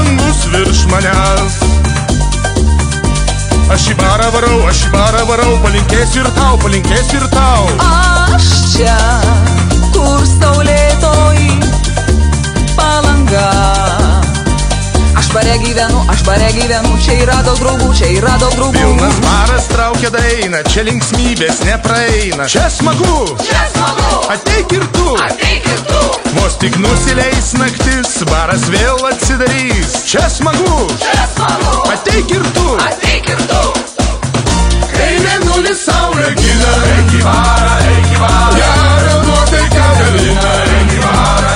dangus virš manęs. Aš į barą varau, palinkėsiu ir tau, palinkėsiu ir tau. Aš čia, kur saulėtoji Palanga. Aš bare gyvenu, čia yra daug draugų, Pilnas baras traukia dainą, čia linksmybės nepraeina. Čia smagu, ateik ir tu. Vos tik nusileis naktis, baras vėl atsidarys. Čia smagu, ateik ir tu. Kai mėnulis saulė gina, eik į barą, gerą nuotaiką dalina. Eik į barą,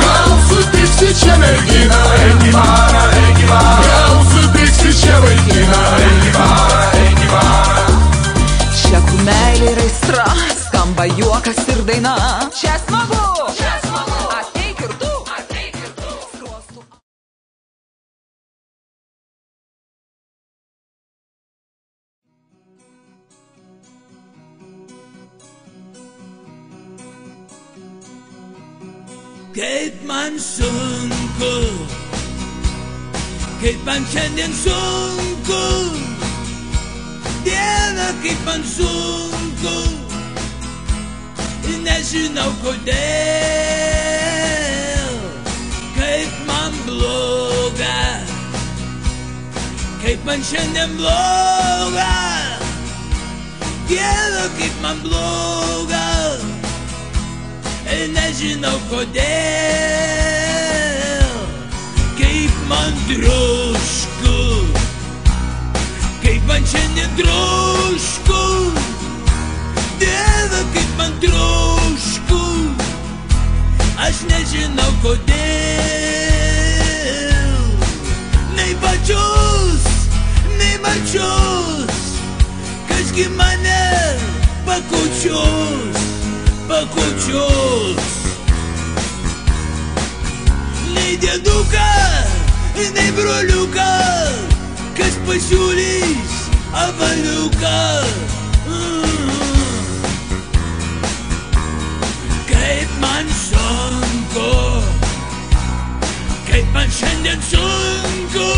gal sutiksi čia merginą. Eik į barą, gal sutiksi čia vaikiną. Eik į barą. Čia kur meilė ir aistra, skamba juokas ir daina. Čia smagu, ateik ir tu. Skruostų. Kaip man sunku, kaip man šiandien sunku, Dieve, kaip man sunku, nežinau kodėl, kaip man bloga, kaip man šiandien bloga, Dieve, kaip man bloga, nežinau kodėl, kaip man trošku, kaip man šiandien trošku, Dieve, kaip man trošku, aš nežinau kodėl, nei pačios, kažgi mane pakučios. Nei dėduką, nei broliuką, kas pasiūlys avaliuką. Kaip man sunku, kaip man šiandien sunku,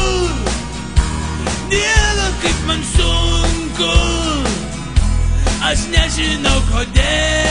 Dieve, kaip man sunku, aš nežinau kodėl.